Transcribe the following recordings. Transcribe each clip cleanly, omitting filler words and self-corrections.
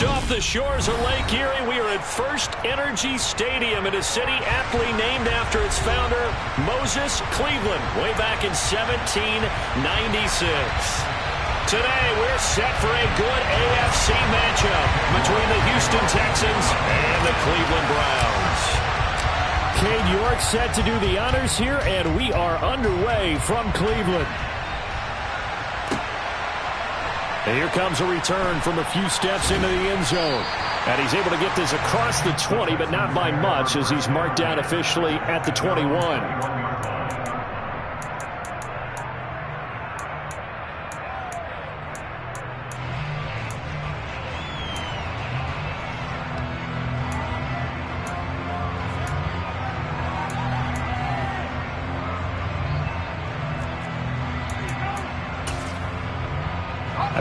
Off the shores of Lake Erie, we are at First Energy Stadium in a city aptly named after its founder, Moses Cleveland, way back in 1796. Today, we're set for a good AFC matchup between the Houston Texans and the Cleveland Browns. Cade York set to do the honors here, and we are underway from Cleveland. And here comes a return from a few steps into the end zone. And he's able to get this across the 20, but not by much, as he's marked down officially at the 21.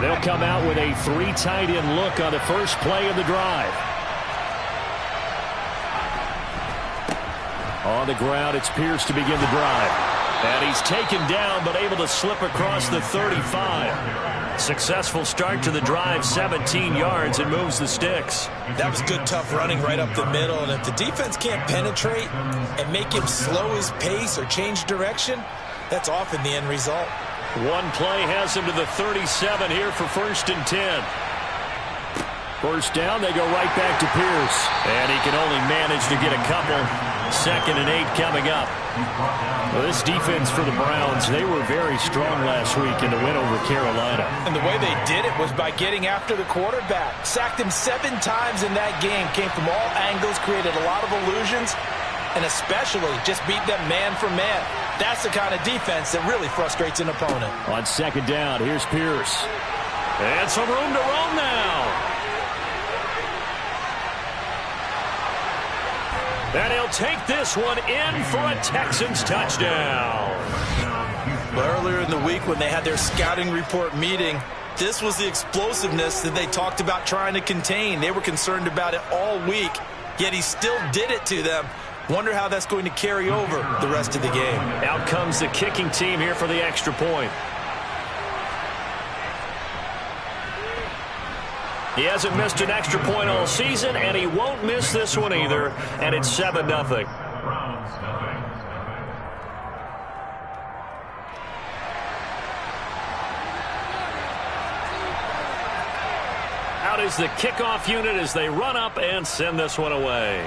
They'll come out with a 3 tight end look on the first play of the drive. On the ground, it's Pierce to begin the drive. And he's taken down, but able to slip across the 35. Successful start to the drive, 17 yards, and moves the sticks. That was good, tough running right up the middle. And if the defense can't penetrate and make him slow his pace or change direction, that's often the end result. One play has him to the 37 here for 1st and 10. First down, they go right back to Pierce. And he can only manage to get a couple. 2nd and 8 coming up. Well, this defense for the Browns, they were very strong last week in the win over Carolina. And the way they did it was by getting after the quarterback. Sacked him 7 times in that game. Came from all angles, created a lot of illusions, and especially just beat them man for man. That's the kind of defense that really frustrates an opponent. On 2nd down, here's Pierce. And some room to roam now. And he'll take this one in for a Texans touchdown. Earlier in the week when they had their scouting report meeting, this was the explosiveness that they talked about trying to contain. They were concerned about it all week, yet he still did it to them. Wonder how that's going to carry over the rest of the game. Out comes the kicking team here for the extra point. He hasn't missed an extra point all season, and he won't miss this one either, and it's 7-0. Out is the kickoff unit as they run up and send this one away.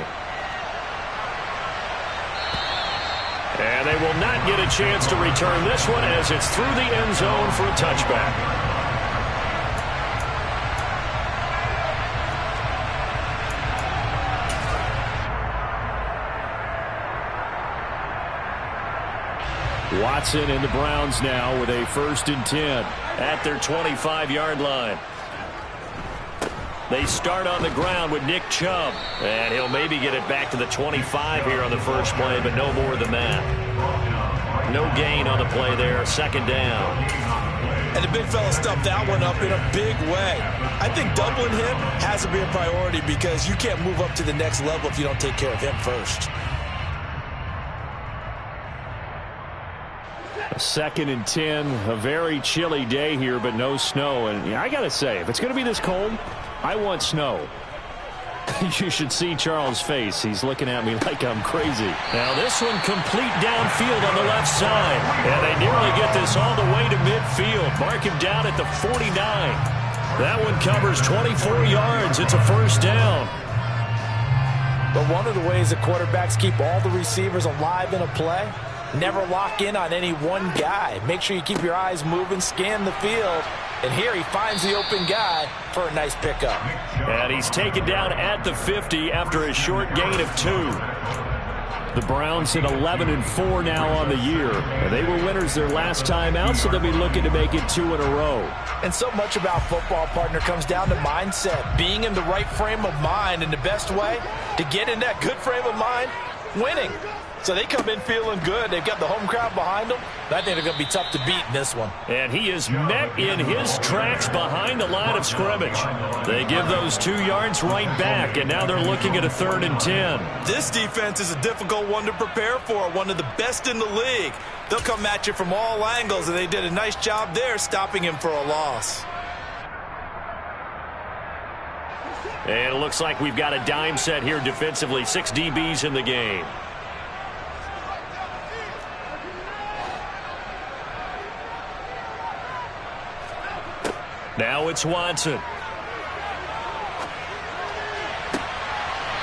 And they will not get a chance to return this one as it's through the end zone for a touchback. Watson and the Browns now with a 1st and 10 at their 25-yard line. They start on the ground with Nick Chubb, and he'll maybe get it back to the 25 here on the first play, but no more than that. No gain on the play there, 2nd down. And the big fella stuffed that one up in a big way. I think doubling him has to be a priority because you can't move up to the next level if you don't take care of him first. 2nd and 10, a very chilly day here, but no snow. And I got to say, if it's going to be this cold, I want snow. You should see Charles' face. He's looking at me like I'm crazy. Now this one complete downfield on the left side. And they nearly get this all the way to midfield. Mark him down at the 49. That one covers 24 yards. It's a 1st down. But one of the ways that quarterbacks keep all the receivers alive in a play, never lock in on any one guy. Make sure you keep your eyes moving, scan the field. And here he finds the open guy for a nice pickup. And he's taken down at the 50 after a short gain of 2. The Browns at 11-4 now on the year. And they were winners their last time out, so they'll be looking to make it 2 in a row. And so much about football, partner, comes down to mindset. Being in the right frame of mind, and the best way to get in that good frame of mind, winning. So they come in feeling good. They've got the home crowd behind them. I think they're going to be tough to beat in this one. And he is met in his tracks behind the line of scrimmage. They give those 2 yards right back, and now they're looking at a 3rd and 10. This defense is a difficult one to prepare for, one of the best in the league. They'll come at you from all angles, and they did a nice job there stopping him for a loss. And it looks like we've got a dime set here defensively. 6 DBs in the game. Now it's Watson.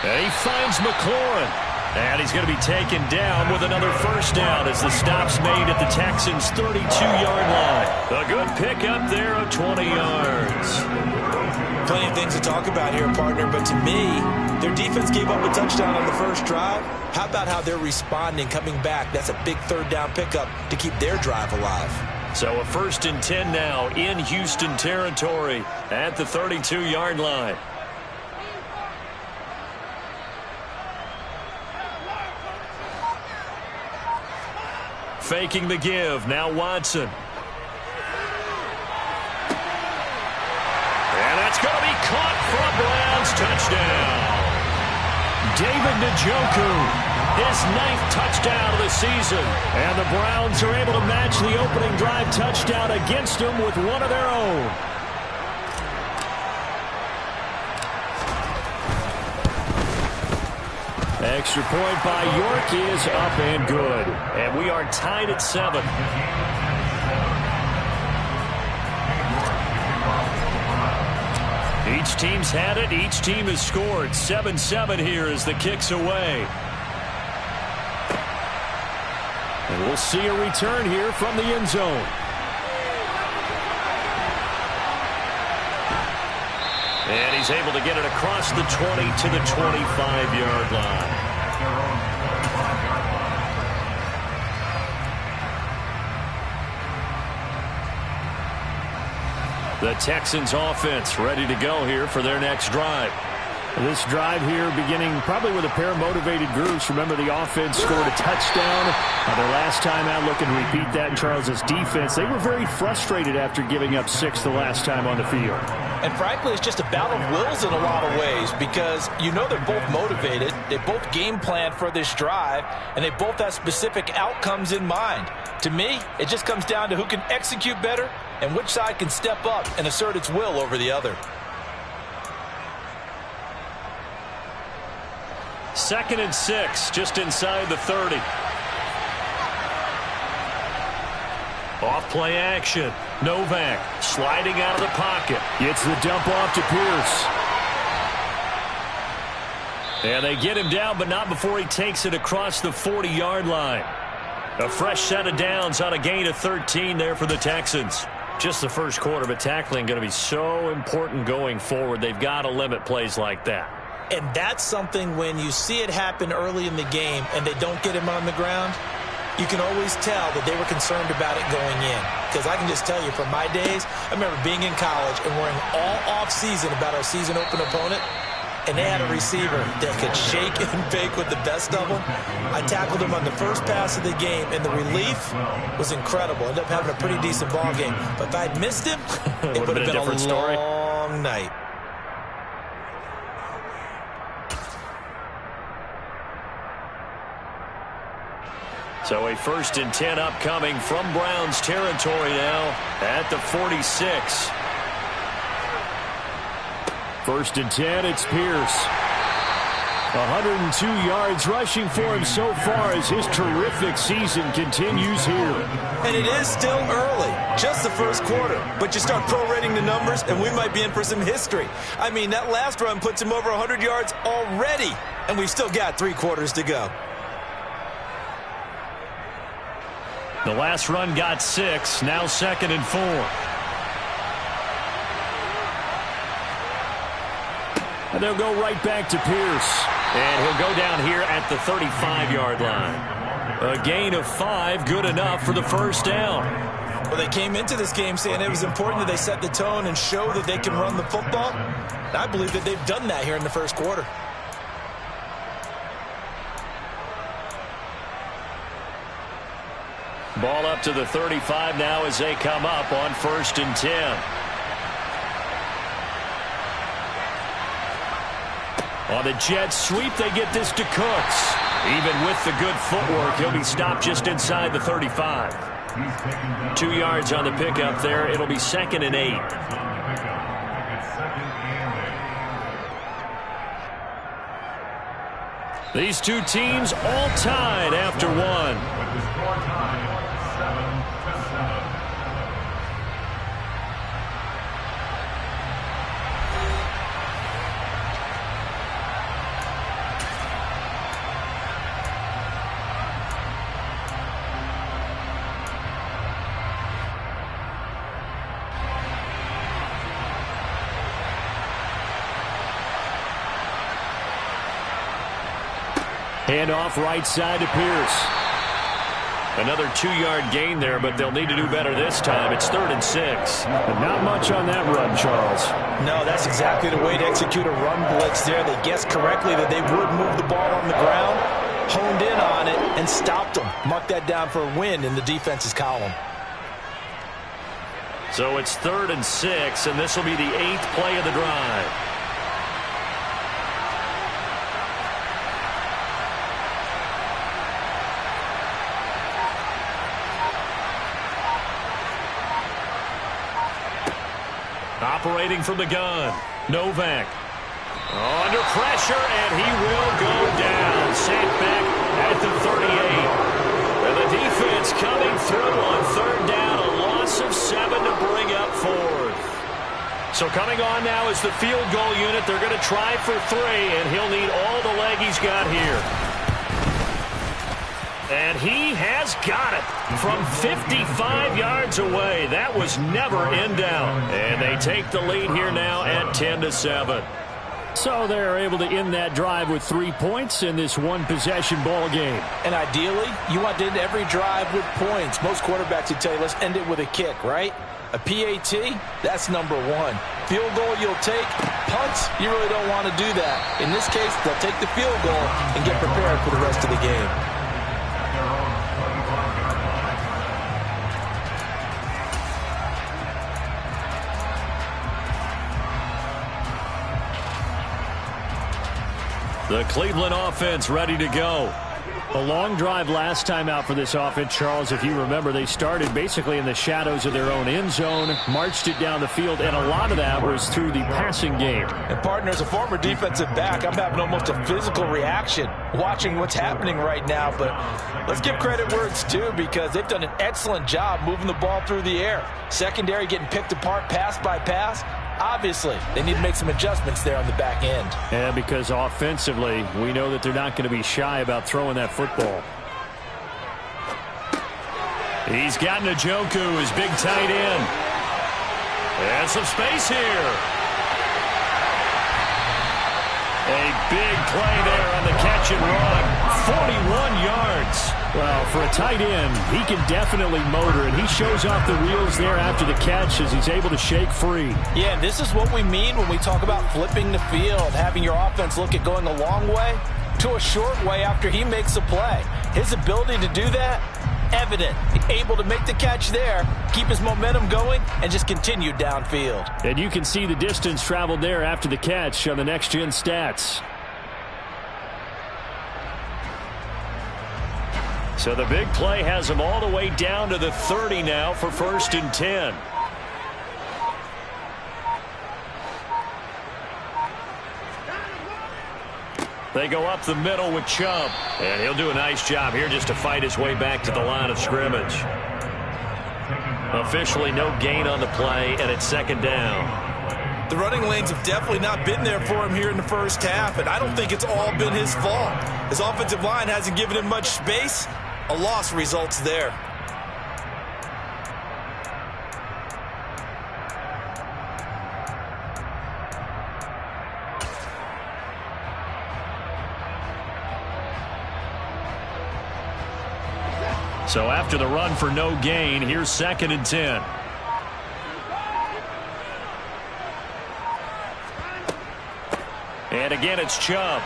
And he finds McLaurin. And he's going to be taken down with another first down as the stop's made at the Texans' 32-yard line. A good pickup there of 20 yards. Plenty of things to talk about here, partner, but to me, their defense gave up a touchdown on the first drive. How about how they're responding, coming back? That's a big third down pickup to keep their drive alive. So a 1st and 10 now in Houston territory at the 32-yard line. Faking the give. Now Watson. And that's going to be caught for a Browns touchdown. David Njoku, his 9th touchdown of the season. And the Browns are able to match the opening drive touchdown against them with one of their own. Extra point by York is up and good. And we are tied at 7. Each team's had it. Each team has scored. 7-7 here as the kick's away. And we'll see a return here from the end zone. And he's able to get it across the 20 to the 25-yard line. The Texans offense ready to go here for their next drive. This drive here beginning probably with a pair of motivated groups. Remember, the offense scored a touchdown their last time out. Looking to repeat that in Charles' defense. They were very frustrated after giving up 6 the last time on the field. And frankly, it's just a battle of wills in a lot of ways because you know they're both motivated. They both game plan for this drive, and they both have specific outcomes in mind. To me, it just comes down to who can execute better and which side can step up and assert its will over the other. 2nd and 6, just inside the 30. Off play action. Novak sliding out of the pocket. Gets the dump off to Pierce. And they get him down, but not before he takes it across the 40-yard line. A fresh set of downs on a gain of 13 there for the Texans. Just the first quarter, but tackling going to be so important going forward. They've got to limit plays like that. And that's something when you see it happen early in the game and they don't get him on the ground, you can always tell that they were concerned about it going in. Because I can just tell you from my days, I remember being in college and worrying all off-season about our season-open opponent, and they had a receiver that could shake and bake with the best of them. I tackled him on the first pass of the game, and the relief was incredible. Ended up having a pretty decent ball game. But if I'd missed him, it would have been a long night. So a 1st and 10 upcoming from Browns territory now at the 46. 1st and 10, it's Pierce. 102 yards rushing for him so far as his terrific season continues here. And it is still early, just the first quarter. But you start prorating the numbers, and we might be in for some history. I mean, that last run puts him over 100 yards already, and we've still got 3 quarters to go. The last run got 6, now 2nd and 4. And they'll go right back to Pierce. And he'll go down here at the 35-yard line. A gain of 5, good enough for the first down. Well, they came into this game saying it was important that they set the tone and show that they can run the football. And I believe that they've done that here in the first quarter. Ball up to the 35 now as they come up on 1st and 10. On the jet sweep, they get this to Cooks. Even with the good footwork, he'll be stopped just inside the 35. 2 yards on the pickup there. It'll be 2nd and 8. These two teams all tied after one. Handoff right side to Pierce. Another 2-yard gain there, but they'll need to do better this time. It's 3rd and 6. But not much on that run, Charles. No, that's exactly the way to execute a run blitz there. They guessed correctly that they would move the ball on the ground, honed in on it, and stopped them. Mark that down for a win in the defense's column. So it's 3rd and 6, and this will be the 8th play of the drive. Operating from the gun, Novak. Under pressure, and he will go down. Sacked back at the 38. And the defense coming through on 3rd down. A loss of 7 to bring up 4th. So coming on now is the field goal unit. They're going to try for 3, and he'll need all the leg he's got here. And he has got it from 55 yards away. That was never in doubt. And they take the lead here now at 10-7. So they're able to end that drive with 3 points in this one-possession ball game. And ideally, you want to end every drive with points. Most quarterbacks would tell you, let's end it with a kick, right? A PAT, that's number 1. Field goal you'll take. Punts, you really don't want to do that. In this case, they'll take the field goal and get prepared for the rest of the game. The Cleveland offense ready to go. A long drive last time out for this offense, Charles. If you remember, they started basically in the shadows of their own end zone, marched it down the field, and a lot of that was through the passing game. And partner, as a former defensive back, I'm having almost a physical reaction watching what's happening right now. But let's give credit where it's due, because they've done an excellent job moving the ball through the air. Secondary getting picked apart pass by pass. Obviously, they need to make some adjustments there on the back end. Yeah, because offensively, we know that they're not going to be shy about throwing that football. He's got Njoku, his big tight end. And some space here. A big play there on the catch and run. 41 yards. Well, for a tight end, he can definitely motor, and he shows off the wheels there after the catch as he's able to shake free. Yeah, and this is what we mean when we talk about flipping the field, having your offense look at going a long way to a short way after he makes a play. His ability to do that, evident. Able to make the catch there, keep his momentum going, and just continue downfield. And you can see the distance traveled there after the catch on the next-gen stats. So the big play has him all the way down to the 30 now for 1st and 10. They go up the middle with Chubb. And he'll do a nice job here just to fight his way back to the line of scrimmage. Officially no gain on the play, and it's 2nd down. The running lanes have definitely not been there for him here in the first half, and I don't think it's all been his fault. His offensive line hasn't given him much space. A loss results there. So after the run for no gain, here's 2nd and 10. And again, it's Chubb.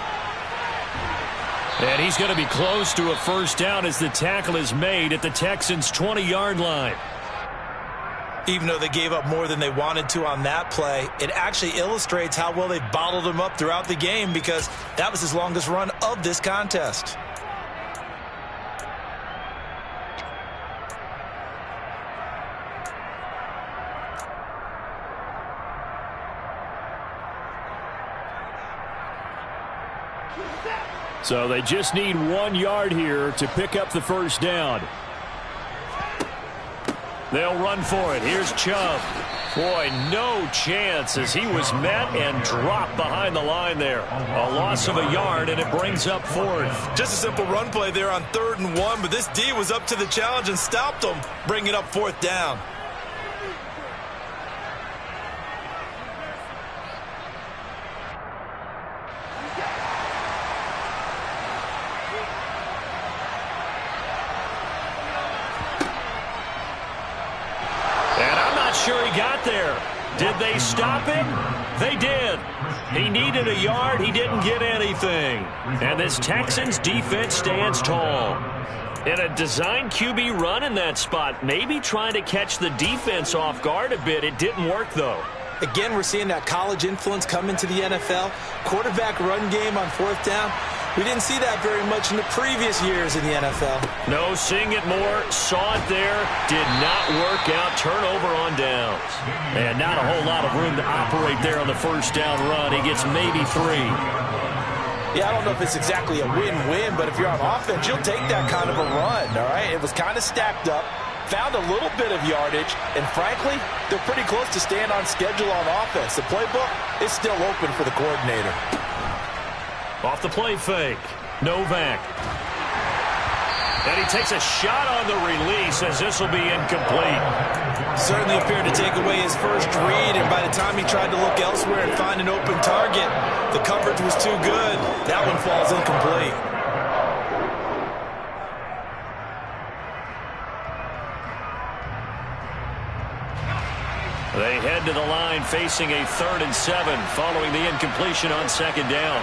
And he's going to be close to a 1st down as the tackle is made at the Texans' 20-yard line. Even though they gave up more than they wanted to on that play, it actually illustrates how well they bottled him up throughout the game, because that was his longest run of this contest. So they just need 1 yard here to pick up the first down. They'll run for it. Here's Chubb. Boy, no chance as he was met and dropped behind the line there. A loss of a yard, and it brings up 4th. Just a simple run play there on 3rd and 1, but this D was up to the challenge and stopped him, bringing up 4th down. Sure he got there. Did they stop him? They did. He needed a yard. He didn't get anything. And this Texans defense stands tall. And a design QB run in that spot, maybe trying to catch the defense off guard a bit. It didn't work, though. Again, we're seeing that college influence come into the NFL. Quarterback run game on 4th down. We didn't see that very much in the previous years in the NFL. No, seeing it more, saw it there, did not work out. Turnover on downs. And not a whole lot of room to operate there on the first down run. He gets maybe 3. Yeah, I don't know if it's exactly a win-win, but if you're on offense, you'll take that kind of a run, all right? It was kind of stacked up, found a little bit of yardage, and frankly, they're pretty close to staying on schedule on offense. The playbook is still open for the coordinator. Off the play fake. Novak. And he takes a shot on the release as this will be incomplete. Certainly appeared to take away his first read, and by the time he tried to look elsewhere and find an open target, the coverage was too good. That one falls incomplete. They head to the line facing a 3rd and 7 following the incompletion on 2nd down.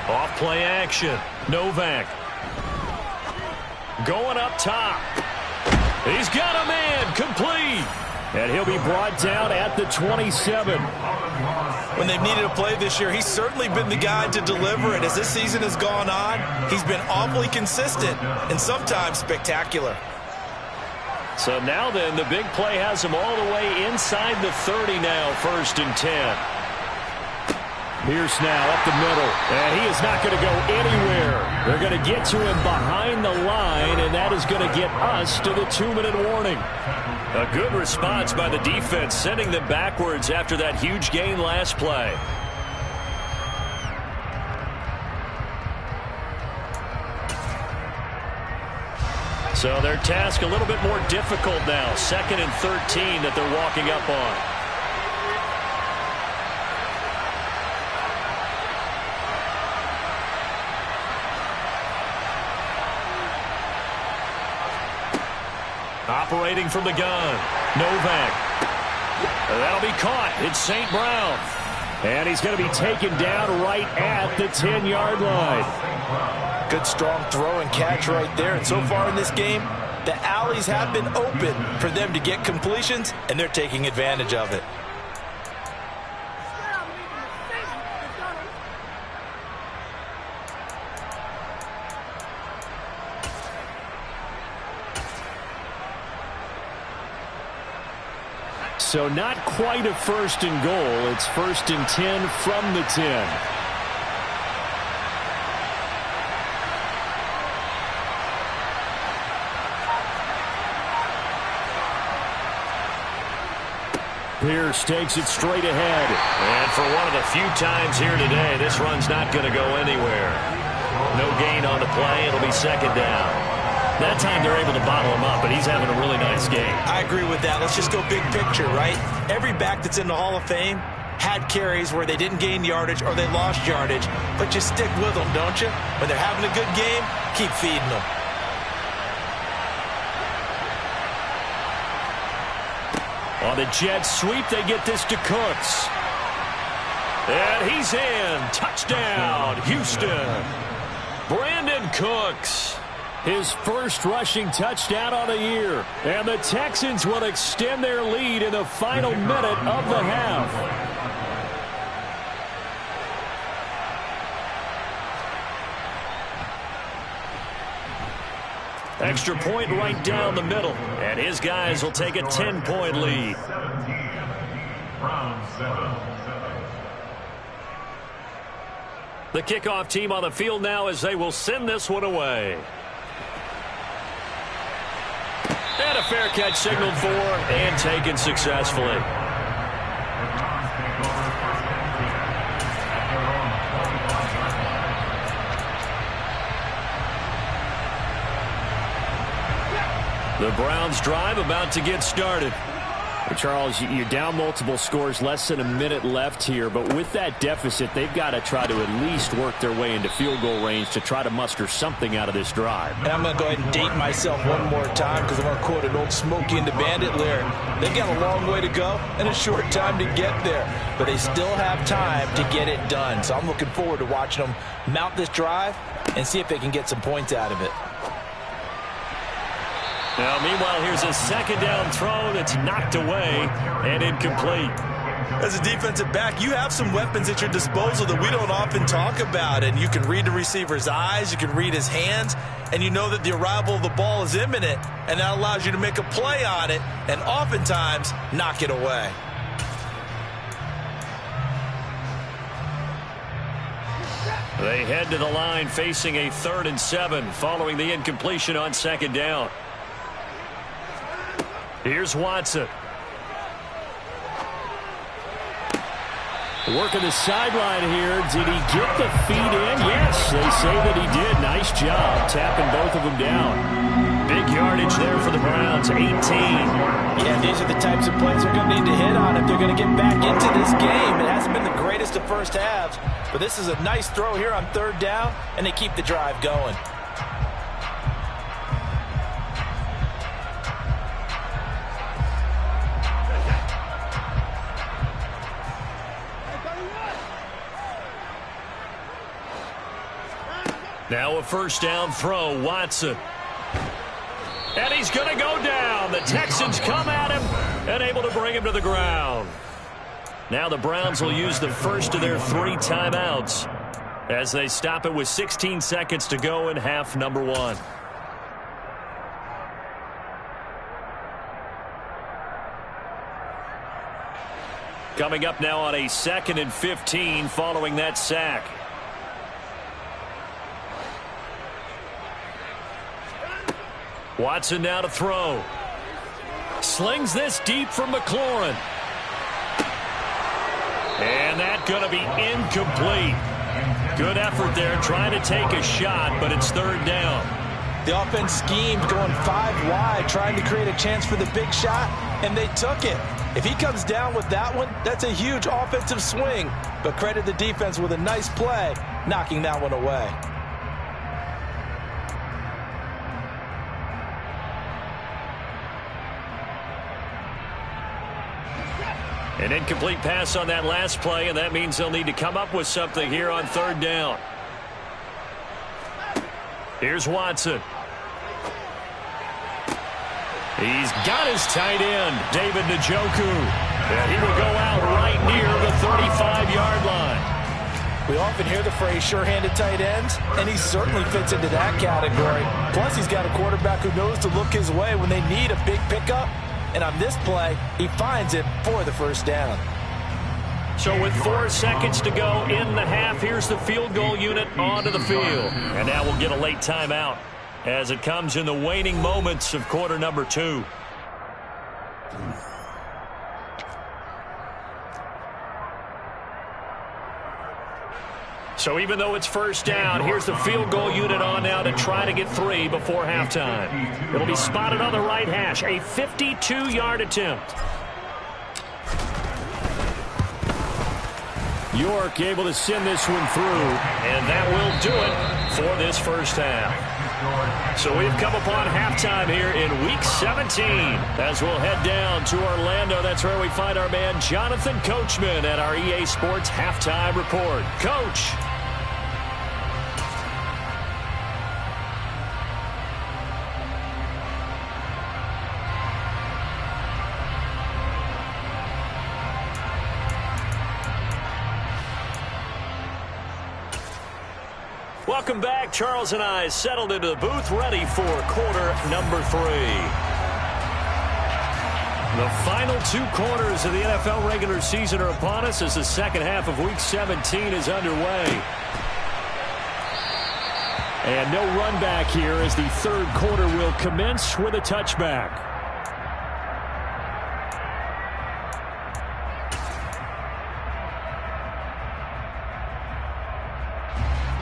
Off play action. Novak. Going up top. He's got a man. Complete. And he'll be brought down at the 27. When they've needed a play this year, he's certainly been the guy to deliver it. As this season has gone on, he's been awfully consistent and sometimes spectacular. So now then, the big play has him all the way inside the 30 now, 1st and 10. Pierce now up the middle, and he is not going to go anywhere. They're going to get to him behind the line, and that is going to get us to the 2-minute warning. A good response by the defense, sending them backwards after that huge gain last play. So their task a little bit more difficult now. 2nd and 13 that they're walking up on. Operating from the gun. Novak. That'll be caught. It's St. Brown. And he's going to be taken down right at the 10-yard line. Good strong throw and catch right there. And so far in this game, the alleys have been open for them to get completions, and they're taking advantage of it. So not quite a 1st and goal. It's 1st and 10 from the 10. Pierce takes it straight ahead. And for one of the few times here today, this run's not going to go anywhere. No gain on the play. It'll be 2nd down. That time they're able to bottle him up, but he's having a really nice game. I agree with that. Let's just go big picture, right? Every back that's in the Hall of Fame had carries where they didn't gain yardage or they lost yardage, but you stick with them, don't you? When they're having a good game, keep feeding them. On the jet sweep, they get this to Cooks. And he's in. Touchdown, Houston. Brandon Cooks. His first rushing touchdown on the year. And the Texans will extend their lead in the final minute of the half. Extra point right down the middle. And his guys will take a 10-point lead. The kickoff team on the field now as they will send this one away. And a fair catch signaled for and taken successfully. The Browns drive about to get started. Charles, you're down multiple scores, less than a minute left here, but with that deficit, they've got to try to at least work their way into field goal range to try to muster something out of this drive. And I'm going to go ahead and date myself one more time because I'm going to quote an old Smokey and the Bandit lyric. They've got a long way to go and a short time to get there, but they still have time to get it done. So I'm looking forward to watching them mount this drive and see if they can get some points out of it. Now, meanwhile, here's a second down throw that's knocked away and incomplete. As a defensive back, you have some weapons at your disposal that we don't often talk about. And you can read the receiver's eyes, you can read his hands, and you know that the arrival of the ball is imminent, and that allows you to make a play on it and oftentimes knock it away. They head to the line facing a 3rd and 7 following the incompletion on second down. Here's Watson. Working the sideline here. Did he get the feet in? Yes, they say that he did. Nice job tapping both of them down. Big yardage there for the Browns, 18. Yeah, these are the types of plays they're going to need to hit on if they're going to get back into this game. It hasn't been the greatest of first halves, but this is a nice throw here on 3rd down, and they keep the drive going. Now a 1st down throw, Watson. And he's going to go down. The Texans come at him and able to bring him to the ground. Now the Browns will use the first of their 3 timeouts as they stop it with 16 seconds to go in half number 1. Coming up now on a 2nd and 15 following that sack. Watson now to throw. Slings this deep from McLaurin. And that's going to be incomplete. Good effort there trying to take a shot, but it's 3rd down. The offense schemed going 5 wide, trying to create a chance for the big shot, and they took it. If he comes down with that one, that's a huge offensive swing. But credit the defense with a nice play, knocking that one away. An incomplete pass on that last play, and that means they'll need to come up with something here on 3rd down. Here's Watson. He's got his tight end, David Njoku. And he will go out right near the 35-yard line. We often hear the phrase sure-handed tight ends, and he certainly fits into that category. Plus, he's got a quarterback who knows to look his way when they need a big pickup. And on this play, he finds it for the 1st down. So with 4 seconds to go in the half, here's the field goal unit onto the field. And now we'll get a late timeout as it comes in the waning moments of quarter number 2. So even though it's 1st down, here's the field goal unit on now to try to get 3 before halftime. It'll be spotted on the right hash, a 52-yard attempt. York able to send this one through. And that will do it for this 1st half. So we've come upon halftime here in Week 17. As we'll head down to Orlando, that's where we find our man Jonathan Coachman at our EA Sports Halftime Report. Coach. Welcome back. Charles and I settled into the booth, ready for quarter number 3. The final 2 quarters of the NFL regular season are upon us as the second half of Week 17 is underway. And no run back here as the third quarter will commence with a touchback.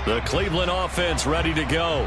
The Cleveland offense ready to go.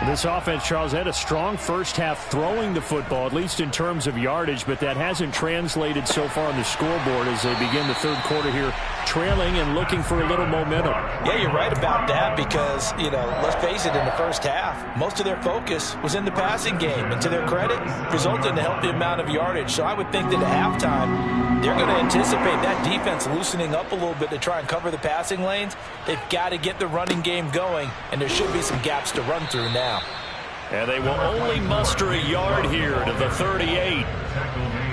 This offense, Charles, had a strong first half throwing the football, at least in terms of yardage, but that hasn't translated so far on the scoreboard as they begin the third quarter here, trailing and looking for a little momentum. Yeah, you're right about that because, let's face it, in the first half, most of their focus was in the passing game. And to their credit, resulted in a healthy amount of yardage. So I would think that at halftime, they're going to anticipate that defense loosening up a little bit to try and cover the passing lanes. They've got to get the running game going, and there should be some gaps to run through now. And they will only muster a yard here to the 38.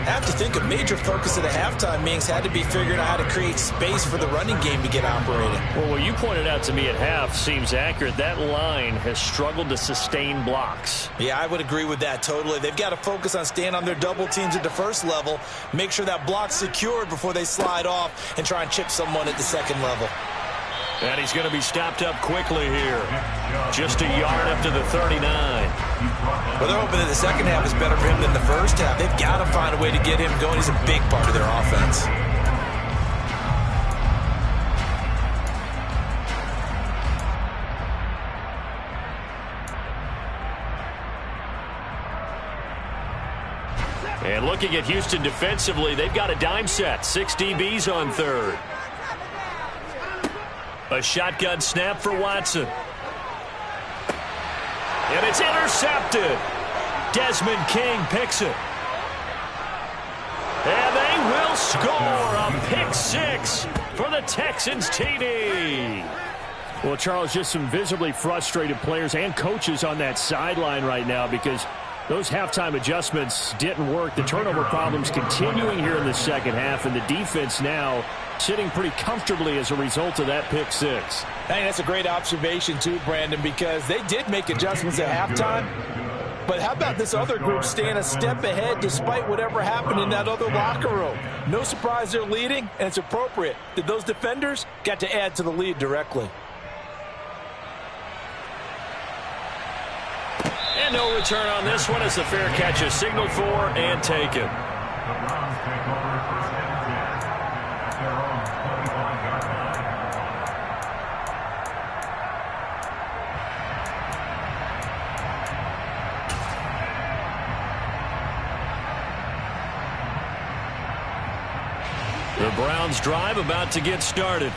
I have to think a major focus at the halftime meetings had to be figuring out how to create space for the running game to get operating. Well, what you pointed out to me at half seems accurate. That line has struggled to sustain blocks. Yeah, I would agree with that totally. They've got to focus on staying on their double teams at the first level, make sure that block's secured before they slide off and try and chip someone at the second level. And he's going to be stopped up quickly here. Just a yard up to the 39. Well, they're hoping that the second half is better for him than the first half. They've got to find a way to get him going. He's a big part of their offense. And looking at Houston defensively, they've got a dime set. 6 DBs on third. A shotgun snap for Watson. And it's intercepted. Desmond King picks it. And they will score a pick six for the Texans TD. Well, Charles, just some visibly frustrated players and coaches on that sideline right now because those halftime adjustments didn't work. The turnover problems continuing here in the second half, and the defense now sitting pretty comfortably as a result of that pick six. I think that's a great observation too, Brandon, because they did make adjustments at halftime. But how about this other group staying a step ahead despite whatever happened in that other locker room? No surprise they're leading, and it's appropriate that those defenders got to add to the lead directly. And no return on this one as the fair catch is signaled for and taken. The Browns drive about to get started.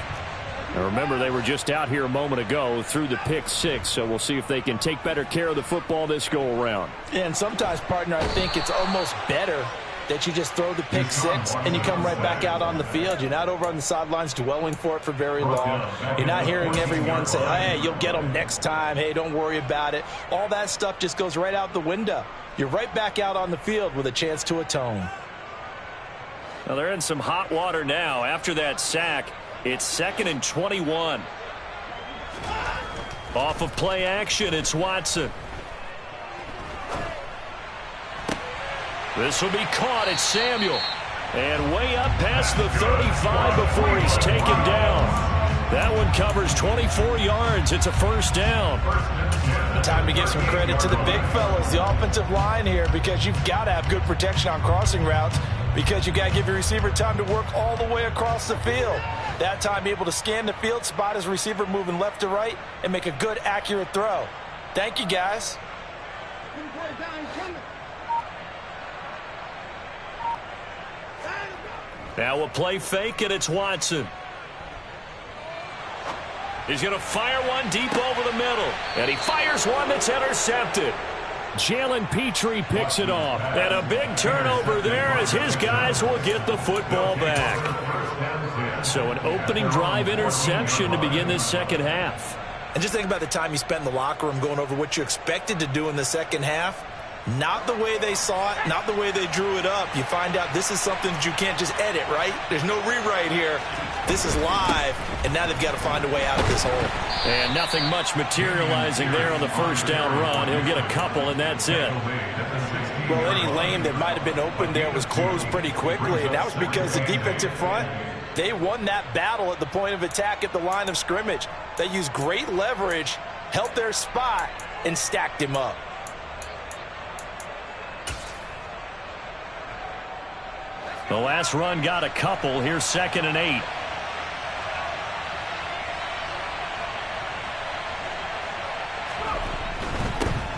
Now remember, they were just out here a moment ago through the pick six, so we'll see if they can take better care of the football this go-around. Yeah, and sometimes, partner, I think it's almost better that you just throw the pick six and you come right back out on the field. You're not over on the sidelines dwelling for it for very long. You're not hearing everyone say, hey, you'll get them next time. Hey, don't worry about it. All that stuff just goes right out the window. You're right back out on the field with a chance to atone. Now they're in some hot water now. After that sack, it's 2nd and 21. Off of play action, it's Watson. This will be caught. It's Samuel. And way up past the 35 before he's taken down. That one covers 24 yards. It's a first down. Time to give some credit to the big fellas, the offensive line here, because you've got to have good protection on crossing routes, because you've got to give your receiver time to work all the way across the field. That time able to scan the field, spot his receiver moving left to right, and make a good, accurate throw. Thank you, guys. Now a play fake, and it's Watson. He's going to fire one deep over the middle. And he fires one that's intercepted. Jalen Petrie picks it off. And a big turnover there as his guys will get the football back. So an opening drive interception to begin this second half. And just think about the time you spent in the locker room going over what you expected to do in the second half. Not the way they saw it, not the way they drew it up. You find out this is something that you can't just edit, right? There's no rewrite here. This is live, and now they've got to find a way out of this hole. And nothing much materializing there on the first down run. He'll get a couple, and that's it. Well, any lane that might have been open there was closed pretty quickly, and that was because the defensive front, they won that battle at the point of attack at the line of scrimmage. They used great leverage held their spot, and stacked him up. The last run got a couple. Here's 2nd and 8.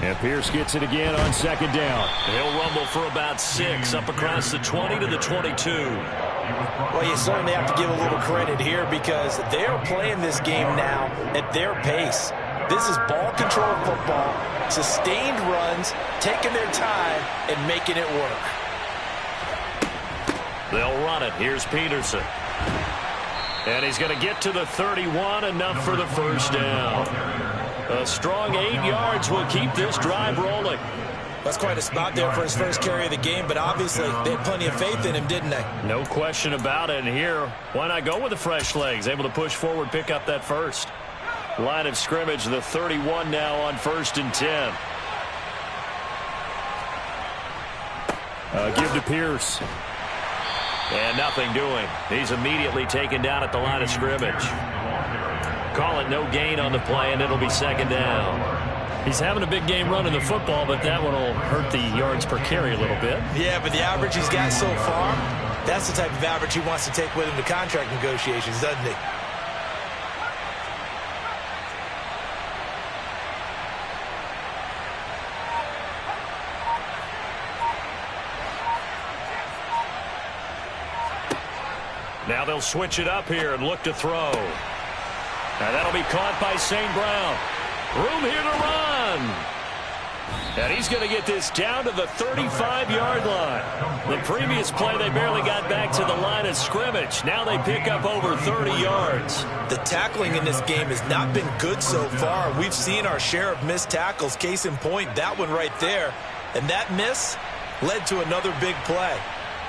And Pierce gets it again on 2nd down. He'll rumble for about 6 up across the 20 to the 22. Well, you certainly have to give a little credit here because they're playing this game now at their pace. This is ball control football, sustained runs, taking their time, and making it work. They'll run it. Here's Peterson. And he's going to get to the 31, enough for the first down. A strong 8 yards will keep this drive rolling. That's quite a spot there for his first carry of the game, but obviously they had plenty of faith in him, didn't they? No question about it. And here, why not go with the fresh legs? Able to push forward, pick up that first. Line of scrimmage, the 31 now on 1st and 10. Give to Pierce. And nothing doing. He's immediately taken down at the line of scrimmage. Call it no gain on the play, and it'll be 2nd down. He's having a big game running the football, but that one will hurt the yards per carry a little bit. Yeah, but the average he's got so far, that's the type of average he wants to take with him to contract negotiations, doesn't he? Now they'll switch it up here and look to throw. Now that'll be caught by St. Brown. Room here to run. And he's going to get this down to the 35-yard line. The previous play, they barely got back to the line of scrimmage. Now they pick up over 30 yards. The tackling in this game has not been good so far. We've seen our share of missed tackles. Case in point, that one right there. And that miss led to another big play.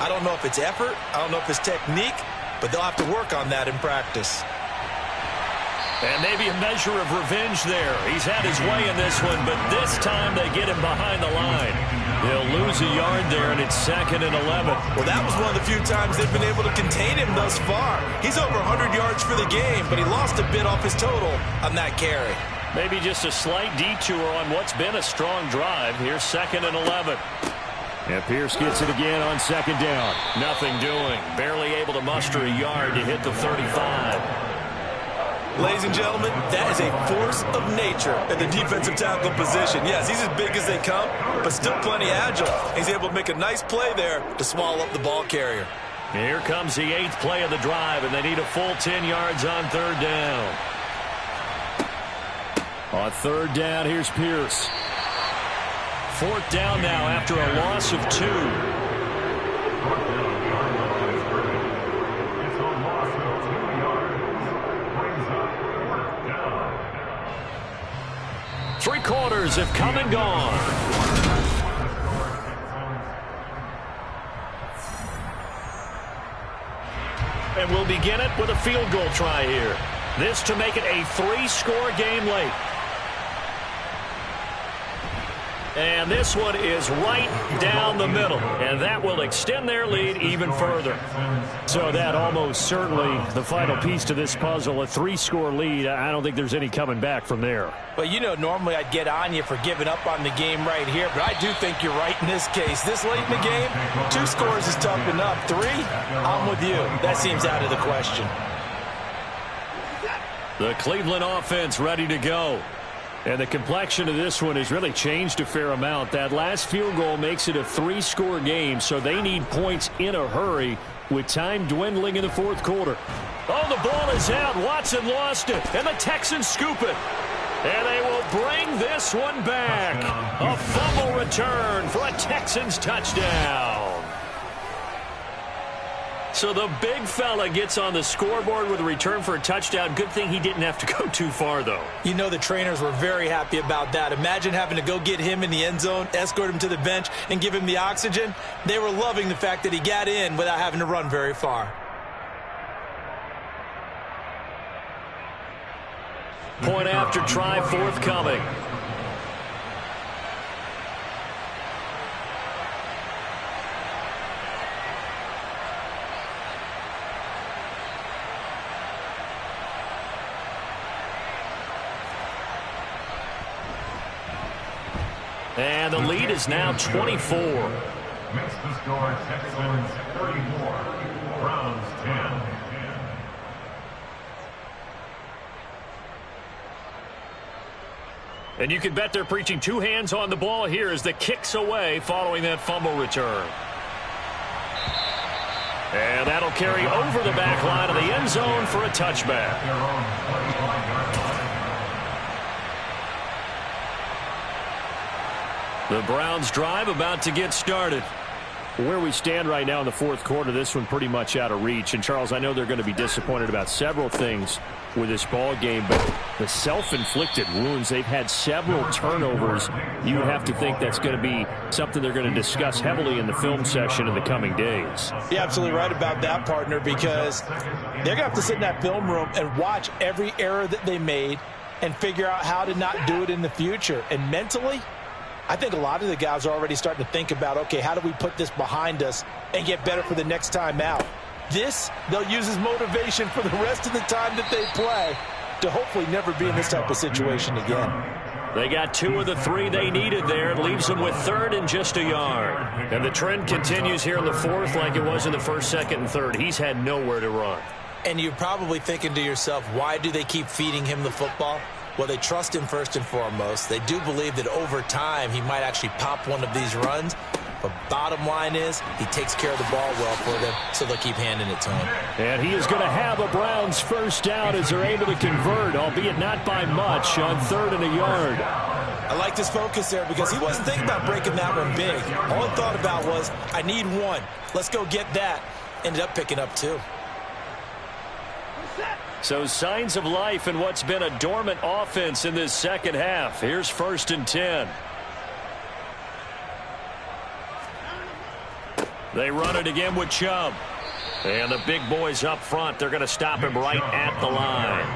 I don't know if it's effort. I don't know if it's technique. But they'll have to work on that in practice. And maybe a measure of revenge there. He's had his way in this one, but this time they get him behind the line. They'll lose a yard there, and it's 2nd and 11. Well, that was one of the few times they've been able to contain him thus far. He's over 100 yards for the game, but he lost a bit off his total on that carry. Maybe just a slight detour on what's been a strong drive. Here's 2nd and 11. And Pierce gets it again on 2nd down. Nothing doing. Barely able to muster a yard to hit the 35. Ladies and gentlemen, that is a force of nature at the defensive tackle position. Yes, he's as big as they come, but still plenty agile. He's able to make a nice play there to swallow up the ball carrier. Here comes the 8th play of the drive, and they need a full 10 yards on 3rd down. On 3rd down, here's Pierce. 4th down now after a loss of 2. Three quarters have come and gone. And we'll begin it with a field goal try here. This to make it a 3-score game late. And this one is right down the middle. And that will extend their lead even further. So that almost certainly the final piece to this puzzle, a 3-score lead. I don't think there's any coming back from there. Well, you know, normally I'd get on you for giving up on the game right here, but I do think you're right in this case. This late in the game, 2 scores is tough enough. 3, I'm with you. That seems out of the question. The Cleveland offense ready to go. And the complexion of this one has really changed a fair amount. That last field goal makes it a 3-score game, so they need points in a hurry with time dwindling in the 4th quarter. Oh, the ball is out. Watson lost it, and the Texans scoop it. And they will bring this one back. A fumble return for a Texans touchdown. So the big fella gets on the scoreboard with a return for a touchdown. Good thing he didn't have to go too far, though. You know the trainers were very happy about that. Imagine having to go get him in the end zone, escort him to the bench, and give him the oxygen. They were loving the fact that he got in without having to run very far. Point after try forthcoming. And the lead is now 24. Makes the score Texans 34, Browns 10. And you can bet they're preaching two hands on the ball here as the kick's away following that fumble return. And that'll carry over the back line of the end zone for a touchback. The Browns drive about to get started. Where we stand right now in the fourth quarter, this one pretty much out of reach. And, Charles, I know they're going to be disappointed about several things with this ball game, but the self-inflicted wounds, they've had several turnovers. You would have to think that's going to be something they're going to discuss heavily in the film session in the coming days. You're absolutely right about that, partner, because they're going to have to sit in that film room and watch every error that they made and figure out how to not do it in the future. And mentally, I think a lot of the guys are already starting to think about, okay, how do we put this behind us and get better for the next time out? This, they'll use as motivation for the rest of the time that they play to hopefully never be in this type of situation again. They got 2 of the 3 they needed there. It leaves them with 3rd and just a yard. And the trend continues here in the fourth like it was in the first, second, and third. He's had nowhere to run. And you're probably thinking to yourself, why do they keep feeding him the football? Well, they trust him first and foremost. They do believe that over time he might actually pop one of these runs. But bottom line is he takes care of the ball well for them, so they'll keep handing it to him. And he is going to have a Browns first down as they're able to convert, albeit not by much, on 3rd and a yard. I like this focus there because he wasn't thinking about breaking that one big. All he thought about was, I need 1. Let's go get that. Ended up picking up 2. So signs of life in what's been a dormant offense in this second half. Here's 1st and 10. They run it again with Chubb. And the big boys up front, they're going to stop him right at the line.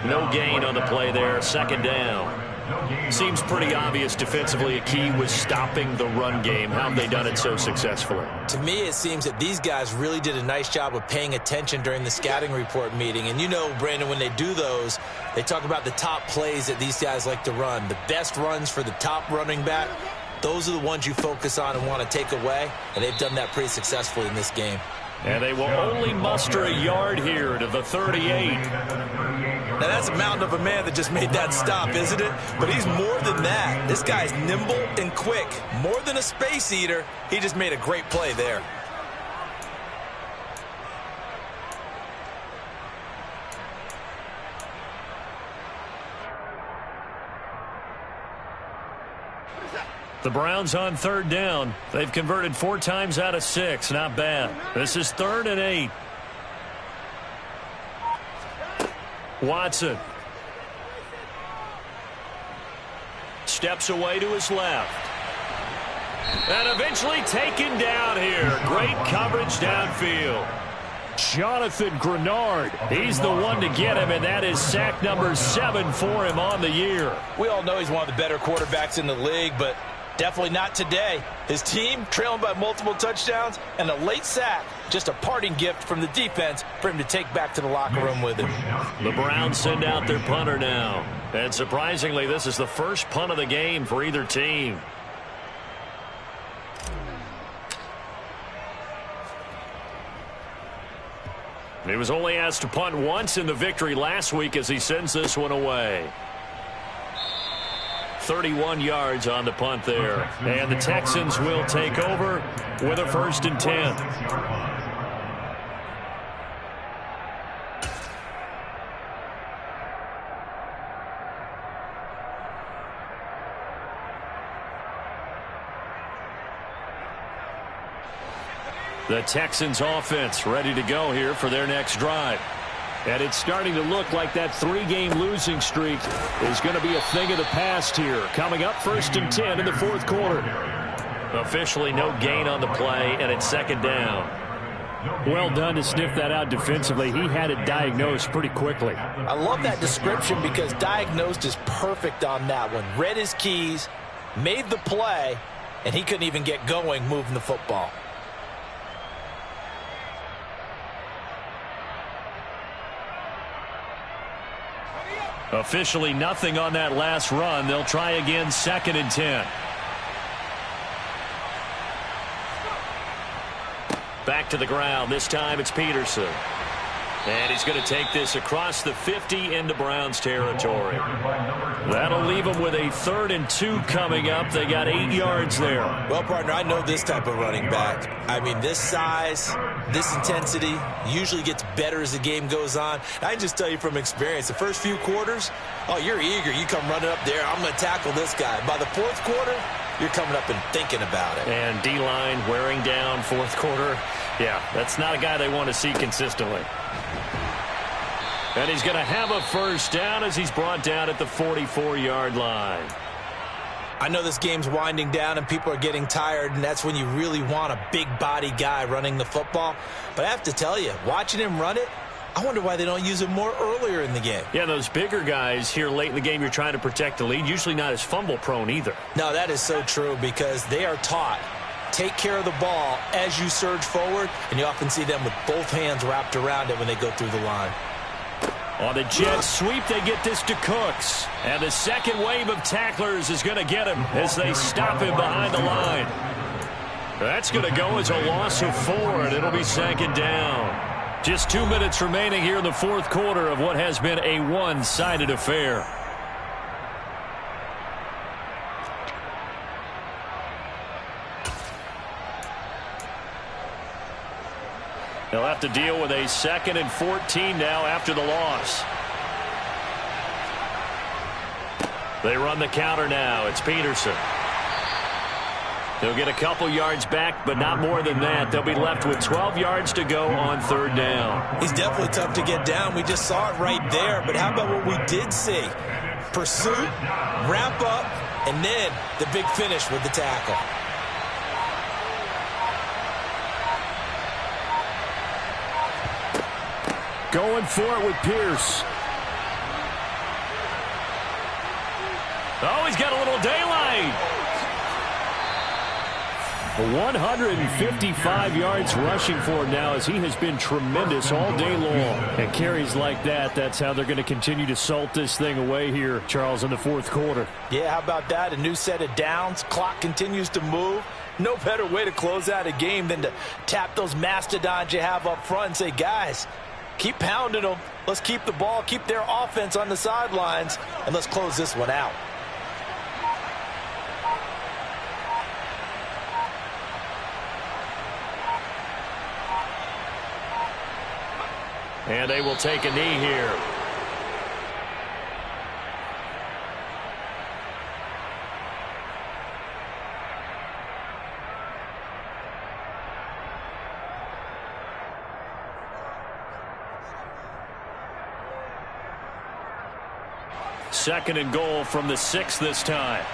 No gain on the play there, 2nd down. Seems pretty obvious defensively a key was stopping the run game. How have they done it so successfully? To me, it seems that these guys really did a nice job of paying attention during the scouting report meeting. And you know, Brandon, when they do those, they talk about the top plays that these guys like to run. The best runs for the top running back, those are the ones you focus on and want to take away. And they've done that pretty successfully in this game. And they will only muster a yard here to the 38. Now, that's a mountain of a man that just made that stop, isn't it? But he's more than that. This guy's nimble and quick. More than a space eater, he just made a great play there. The Browns on 3rd down. They've converted 4 times out of 6. Not bad. This is 3rd and 8. Watson. Steps away to his left. And eventually taken down here. Great coverage downfield. Jonathan Grenard, he's the one to get him, and that is sack number 7 for him on the year. We all know he's one of the better quarterbacks in the league, but definitely not today. His team trailing by multiple touchdowns and a late sack, just a parting gift from the defense for him to take back to the locker room with him. The Browns send out their punter now. And surprisingly, this is the first punt of the game for either team. He was only asked to punt once in the victory last week as he sends this one away. 31 yards on the punt there. And the Texans will take over with a 1st and 10. The Texans offense ready to go here for their next drive. And it's starting to look like that 3-game losing streak is going to be a thing of the past here. Coming up 1st and 10 in the fourth quarter. Officially no gain on the play, and it's 2nd down. Well done to sniff that out defensively. He had it diagnosed pretty quickly. I love that description because diagnosed is perfect on that one. Read his keys, made the play, and he couldn't even get going moving the football. Officially nothing on that last run. They'll try again, 2nd and 10. Back to the ground. This time it's Peterson. And he's going to take this across the 50 into Browns territory. That'll leave them with a 3rd and 2 coming up. They got 8 yards there. Well, partner, I know this type of running back. I mean, this size, this intensity usually gets better as the game goes on. I can just tell you from experience, the first few quarters, oh, you're eager. You come running up there, I'm going to tackle this guy. By the 4th quarter, you're coming up and thinking about it. And D-line wearing down 4th quarter. Yeah, that's not a guy they want to see consistently. And he's going to have a first down as he's brought down at the 44-yard line. I know this game's winding down and people are getting tired, and that's when you really want a big-body guy running the football. But I have to tell you, watching him run it, I wonder why they don't use him more earlier in the game. Yeah, those bigger guys here late in the game, you're trying to protect the lead, usually not as fumble-prone either. No, that is so true because they are taught, take care of the ball as you surge forward, and you often see them with both hands wrapped around it when they go through the line. On the jet sweep, they get this to Cooks. And the second wave of tacklers is going to get him as they stop him behind the line. That's going to go as a loss of 4, and it'll be 2nd down. Just 2 minutes remaining here in the 4th quarter of what has been a one-sided affair. They'll have to deal with a 2nd and 14 now after the loss. They run the counter now. It's Peterson. They'll get a couple yards back, but not more than that. They'll be left with 12 yards to go on 3rd down. He's definitely tough to get down. We just saw it right there. But how about what we did see? Pursuit, wrap up, and then the big finish with the tackle. Going for it with Pierce. Oh, he's got a little daylight. 155 yards rushing for him now as he has been tremendous all day long. And carries like that, that's how they're going to continue to salt this thing away here, Charles, in the 4th quarter. Yeah, how about that? A new set of downs. Clock continues to move. No better way to close out a game than to tap those mastodons you have up front and say, guys, keep pounding them. Let's keep the ball, keep their offense on the sidelines, and let's close this one out. And they will take a knee here. Second and goal from the 6 this time.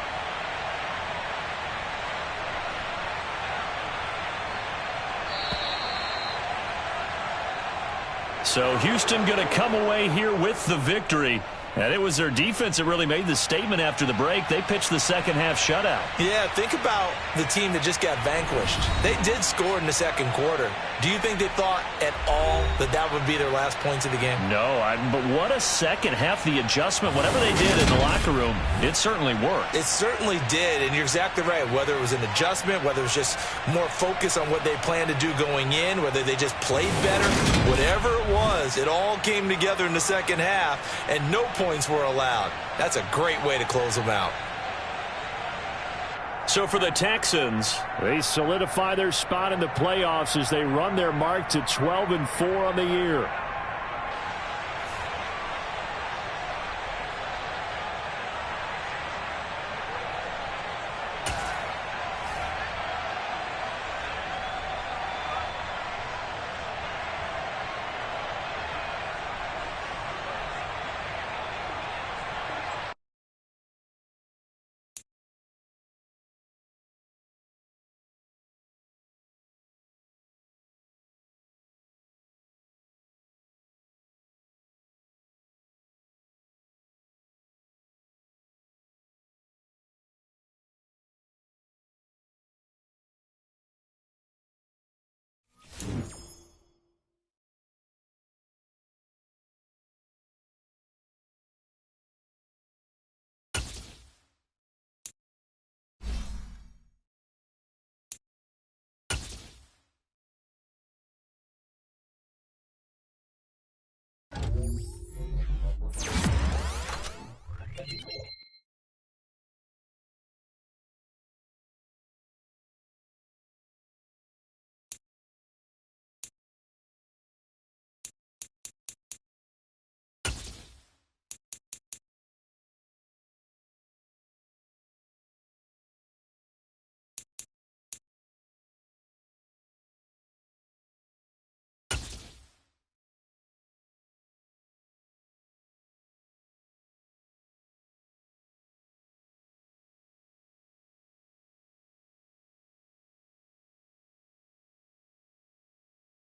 So Houston going to come away here with the victory. And it was their defense that really made the statement after the break. They pitched the second half shutout. Yeah, think about the team that just got vanquished. They did score in the 2nd quarter. Do you think they thought at all that that would be their last points of the game? No, but what a second half. The adjustment, whatever they did in the locker room, it certainly worked. It certainly did, and you're exactly right. Whether it was an adjustment, whether it was just more focus on what they planned to do going in, whether they just played better, whatever it was, it all came together in the second half, and no points were allowed. That's a great way to close them out. So for the Texans, they solidify their spot in the playoffs as they run their mark to 12-4 on the year.